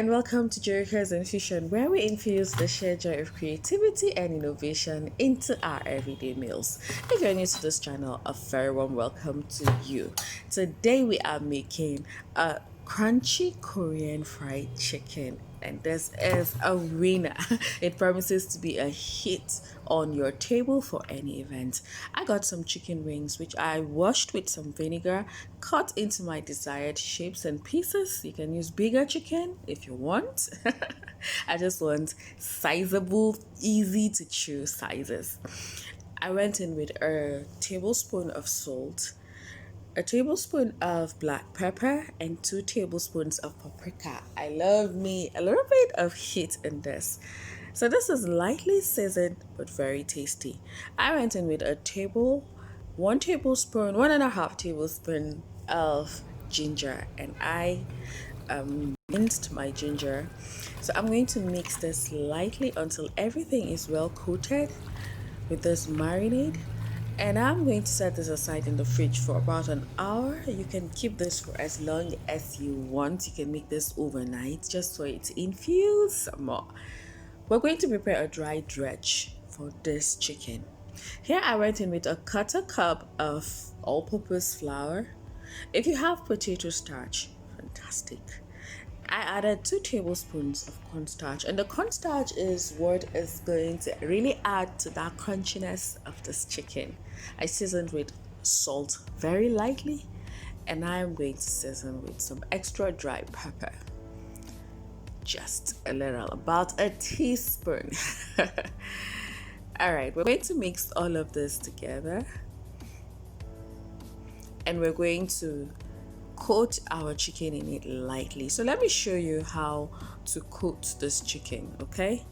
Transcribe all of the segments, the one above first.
and welcome to Jericho's Infusion, where we infuse the shared joy of creativity and innovation into our everyday meals. If you're new to this channel, a very warm welcome to you. Today we are making a crunchy Korean fried chicken, and this is a winner. It promises to be a hit on your table for any event. I got some chicken wings which I washed with some vinegar, cut into my desired shapes and pieces. You can use bigger chicken if you want. I just want sizable, easy to chew sizes. I went in with a tablespoon of salt, a tablespoon of black pepper, and 2 tablespoons of paprika. I love me a little bit of heat in this. So this is lightly seasoned but very tasty. I went in with 1 tablespoon, 1.5 tablespoon of ginger, and I minced my ginger. So I'm going to mix this lightly until everything is well coated with this marinade, and I'm going to set this aside in the fridge for about an hour. You can keep this for as long as you want. You can make this overnight just for it to infuse some more. We're going to prepare a dry dredge for this chicken. Here I went in with a quarter cup of all-purpose flour. If you have potato starch, fantastic. I added 2 tablespoons of cornstarch, and the cornstarch is what is going to really add to that crunchiness of this chicken. I seasoned with salt very lightly, and I am going to season with some extra dry pepper. Just a little, about a teaspoon. All right, we're going to mix all of this together, and we're going to coat our chicken in it lightly. So let me show you how to coat this chicken, okay?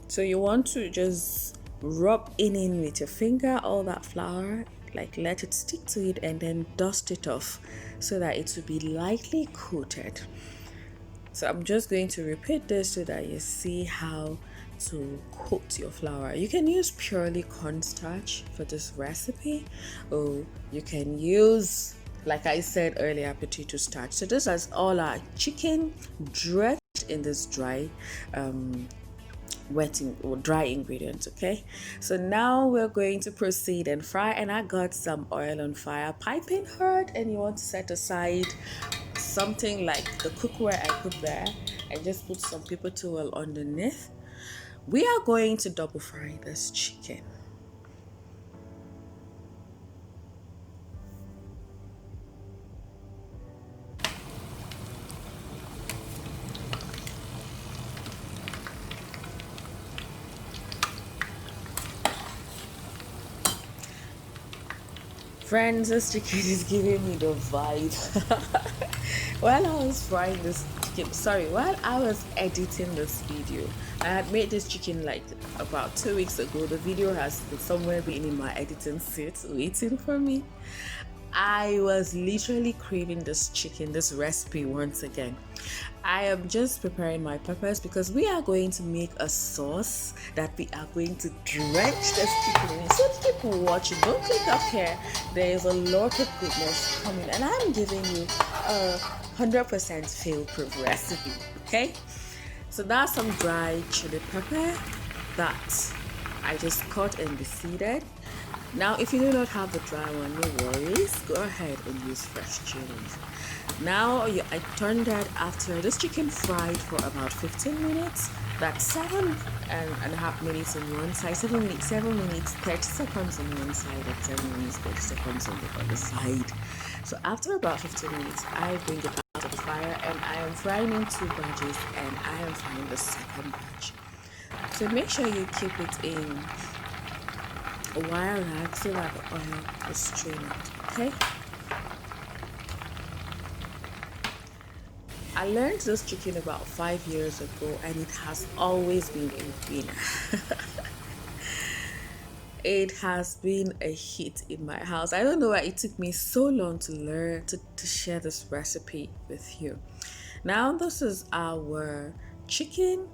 So you want to just rub in with your finger all that flour, like let it stick to it, and then dust it off so that it will be lightly coated. So I'm just going to repeat this so that you see how to coat your flour. You can use purely cornstarch for this recipe, or you can use, like I said earlier, potato starch. So this is all our chicken dredged in this dry dry ingredients. Okay, so now we're going to proceed and fry, and I got some oil on fire, piping hot, and you want to set aside something like the cookware I put there, and just put some paper towel underneath. We are going to double fry this chicken. Friends, this chicken is giving me the vibe. While I was frying this chicken, while I was editing this video, I had made this chicken like about 2 weeks ago. The video has been somewhere been in my editing seat waiting for me. I was literally craving this chicken, this recipe once again. I am just preparing my peppers because we are going to make a sauce that we are going to drench this chicken in. So keep watching, don't click up here. There is a lot of goodness coming, and I'm giving you a 100% fail-proof recipe, okay? So that's some dry chili pepper that I just cut and seeded. Now, if you do not have the dry one, no worries. Go ahead and use fresh chilies. Now, I turned that after this chicken fried for about 15 minutes. That's 7.5 minutes on one side, 7 minutes, 30 seconds on one side, and 7 minutes, 30 seconds on the other side. So after about 15 minutes, I bring it out of the fire, and I am frying in 2 batches, and I am frying the second batch. So make sure you keep it in a wire rack so that the oil is strained out, okay? I learned this chicken about 5 years ago, and it has always been a winner. It has been a hit in my house. I don't know why it took me so long to learn to share this recipe with you. Now this is our chicken,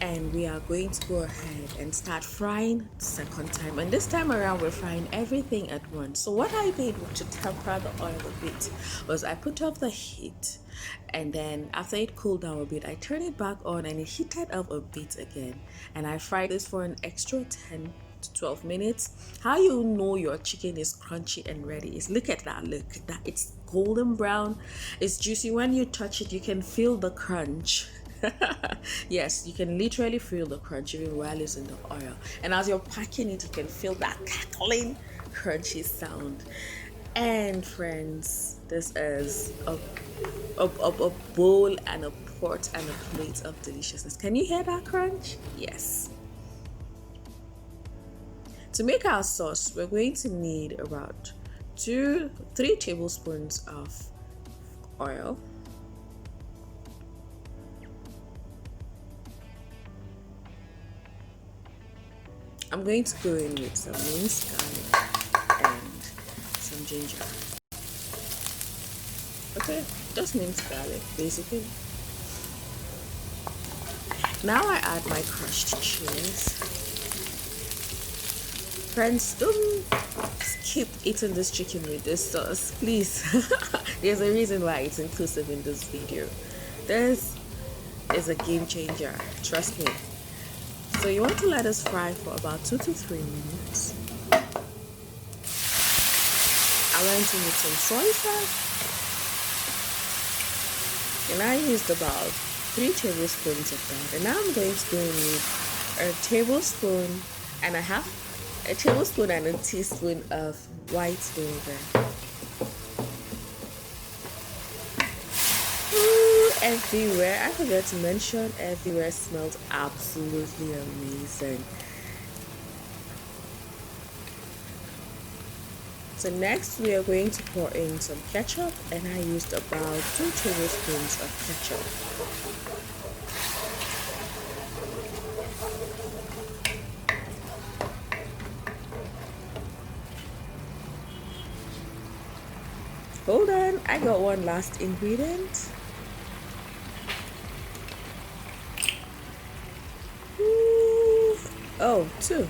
and we are going to go ahead and start frying the second time, and this time around we're frying everything at once. So what I did to temper the oil a bit was I put off the heat, and then after it cooled down a bit I turned it back on and it heated up a bit again, and I fried this for an extra 10 to 12 minutes. How you know your chicken is crunchy and ready is look at that, it's golden brown, it's juicy. When you touch it you can feel the crunch. Yes, you can literally feel the crunch even while it's in the oil, and as you're packing it you can feel that cackling crunchy sound. And friends, this is a bowl and a pot and a plate of deliciousness. Can you hear that crunch? Yes. To make our sauce, we're going to need about 3 tablespoons of oil, I'm going to go in with some minced garlic and some ginger. Okay, just minced garlic basically. Now I add my crushed chilies. Friends, don't keep eating this chicken with this sauce, please. There's a reason why it's inclusive in this video. This is a game changer, trust me. So you want to let us fry for about 2 to 3 minutes. I went in with some soy sauce, and I used about 3 tablespoons of that. And now I'm going to go in with a tablespoon and a teaspoon of white vinegar. Everywhere, I forgot to mention, everywhere smells absolutely amazing. So next we are going to pour in some ketchup, and I used about 2 tablespoons of ketchup. Hold on, I got one last ingredient. Oh, 2.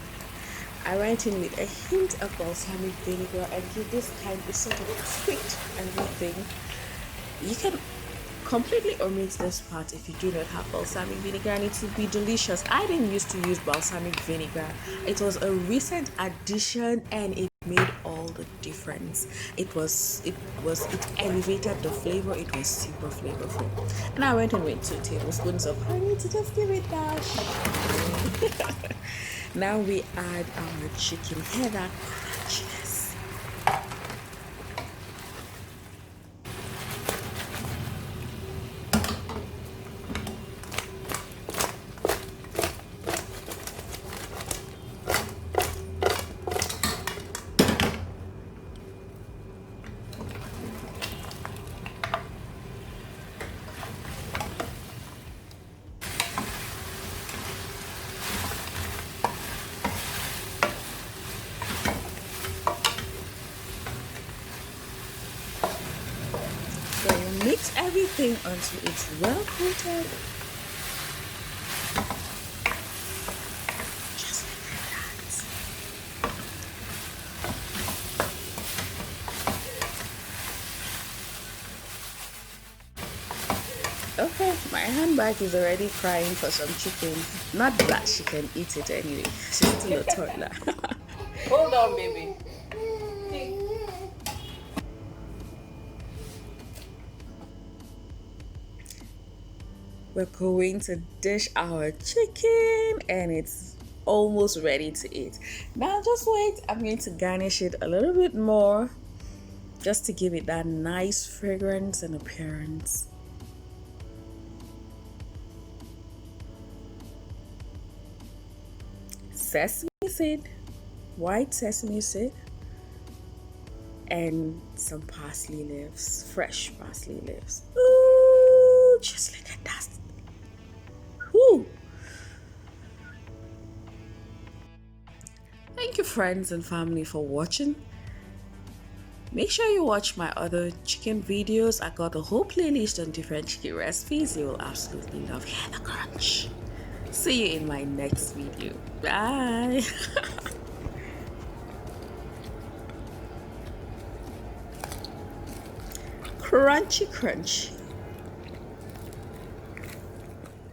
I went in with a hint of balsamic vinegar, and this kind is sort of sweet and everything. You can completely omit this part if you do not have balsamic vinegar, and it will be delicious. I didn't used to use balsamic vinegar. It was a recent addition and it made all the difference. It elevated the flavor. It was super flavorful. And I went in with 2 tablespoons of honey to just give it that. Now we add our chicken. Hear that crunchiness. Mix everything until it's well coated. Just like that. Okay, my handbag is already crying for some chicken. Not that she can eat it anyway. She's still a toddler. Hold on, baby. We're going to dish our chicken, and it's almost ready to eat. Now just wait, I'm going to garnish it a little bit more just to give it that nice fragrance and appearance. Sesame seed, white sesame seed, and some parsley leaves, fresh parsley leaves. Ooh, just look at that. Woo. Thank you, friends and family, for watching. Make sure you watch my other chicken videos. I got a whole playlist on different chicken recipes you will absolutely love. Hear the crunch. See you in my next video. Bye. Crunchy crunch.